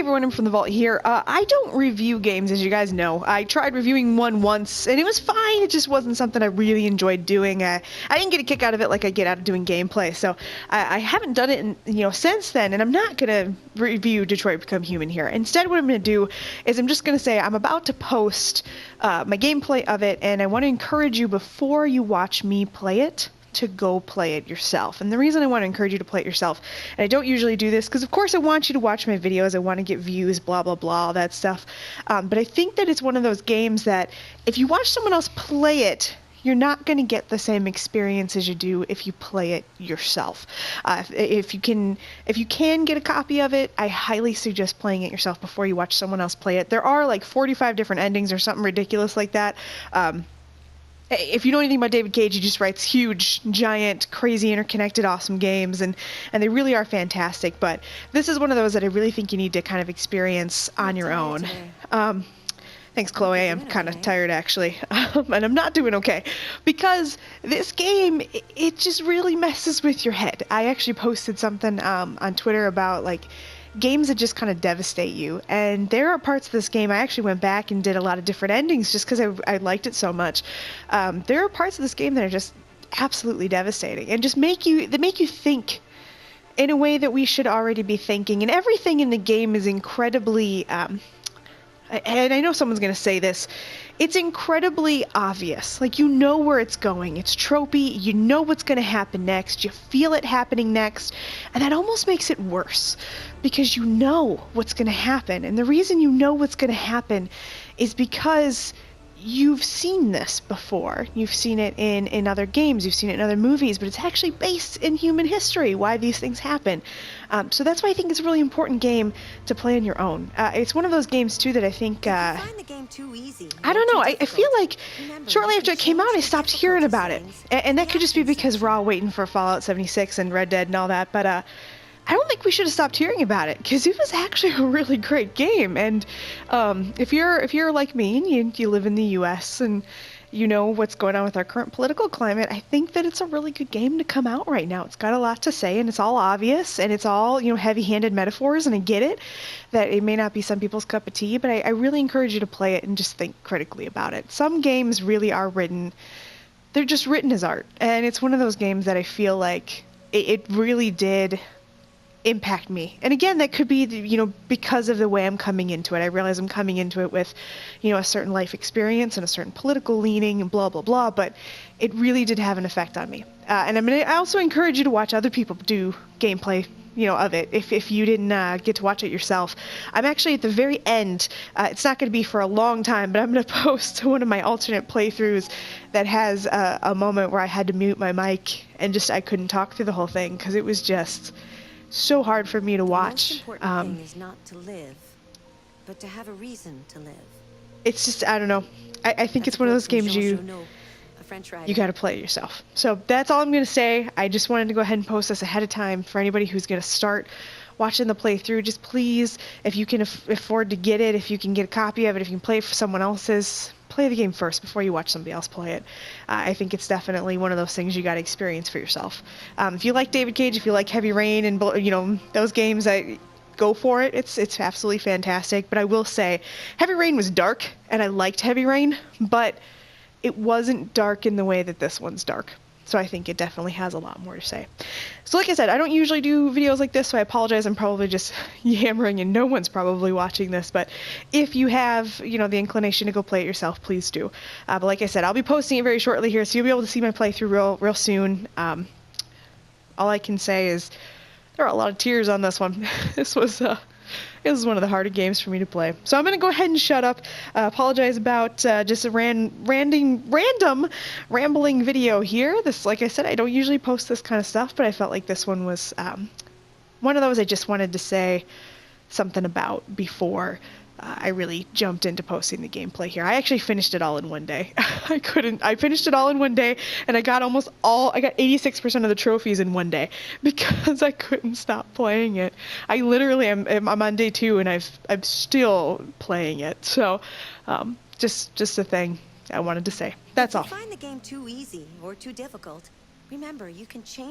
Hey everyone, I'm from the Vault here. I don't review games, as you guys know. I tried reviewing one once, and it was fine. It just wasn't something I really enjoyed doing. I didn't get a kick out of it like I get out of doing gameplay, so I haven't done it since then, and I'm not going to review Detroit Become Human here. Instead, what I'm going to do is I'm just going to say I'm about to post my gameplay of it, and I want to encourage you before you watch me play it, to go play it yourself. And the reason I want to encourage you to play it yourself, and I don't usually do this because of course I want you to watch my videos, I want to get views, blah blah blah, all that stuff, but I think that it's one of those games that if you watch someone else play it, you're not going to get the same experience as you do if you play it yourself. If you can get a copy of it, I highly suggest playing it yourself before you watch someone else play it. There are like 45 different endings or something ridiculous like that. If you know anything about David Cage, he just writes huge, giant, crazy, interconnected, awesome games, and they really are fantastic. But this is one of those that I really think you need to kind of experience on your own. Thanks, Chloe. I'm kind of tired, actually. And I'm not doing okay. Because this game, it just really messes with your head. I actually posted something on Twitter about, like, games that just kind of devastate you, and there are parts of this game I actually went back and did a lot of different endings just because I liked it so much. There are parts of this game that are just absolutely devastating and just make you think in a way that we should already be thinking, and everything in the game is incredibly and I know someone's going to say this, it's incredibly obvious. Like, you know where it's going. It's tropey. You know what's going to happen next. You feel it happening next. And that almost makes it worse because you know what's going to happen. And the reason you know what's going to happen is because you've seen this before. You've seen it in other games. You've seen it in other movies. But it's actually based in human history, why these things happen. So that's why I think it's a really important game to play on your own. It's one of those games, too, that I think... I don't know. I feel like shortly after it came out, I stopped hearing about it. And that could just be because we're all waiting for Fallout 76 and Red Dead and all that. But I don't think we should have stopped hearing about it, because it was actually a really great game. And if you're like me and you live in the U.S. and you know what's going on with our current political climate, I think that it's a really good game to come out right now. It's got a lot to say, and it's all obvious, and it's all, heavy-handed metaphors, and I get it, that it may not be some people's cup of tea, but I really encourage you to play it and just think critically about it. Some games really are they're just written as art, and it's one of those games that I feel like it really did impact me. And again, that could be, because of the way I'm coming into it. I realize I'm coming into it with, a certain life experience and a certain political leaning and blah, blah, blah, but it really did have an effect on me. And I also encourage you to watch other people do gameplay, of it, if you didn't get to watch it yourself. I'm actually at the very end, it's not going to be for a long time, but I'm going to post one of my alternate playthroughs that has a moment where I had to mute my mic and I couldn't talk through the whole thing because it was just so hard for me to watch. The most important thing is not to live, but to have a reason to live. It's just, I don't know. I think it's one of those games you got to play it yourself. So that's all I'm going to say. I just wanted to go ahead and post this ahead of time for anybody who's going to start watching the playthrough. Just please, if you can afford to get it, if you can get a copy of it, if you can play it for someone else's, play the game first before you watch somebody else play it. I think it's definitely one of those things you got to experience for yourself. If you like David Cage, if you like Heavy Rain and those games, go for it. It's absolutely fantastic. But I will say, Heavy Rain was dark, and I liked Heavy Rain, but it wasn't dark in the way that this one's dark. So I think it definitely has a lot more to say. So like I said, I don't usually do videos like this, so I apologize. I'm probably just yammering, and no one's probably watching this. But if you have, the inclination to go play it yourself, please do. But like I said, I'll be posting it very shortly here, so you'll be able to see my playthrough real soon. All I can say is there are a lot of tears on this one. This was one of the harder games for me to play. So I'm going to go ahead and shut up. Apologize about just a random rambling video here. This, like I said, I don't usually post this kind of stuff, but I felt like this one was one of those I just wanted to say something about before I really jumped into posting the gameplay here. I actually finished it all in one day. I finished it all in one day, and I got 86% of the trophies in one day because I couldn't stop playing it. I literally I'm on day 2, and I'm still playing it. So, just a thing I wanted to say. That's all. If you find the game too easy or too difficult, remember, you can change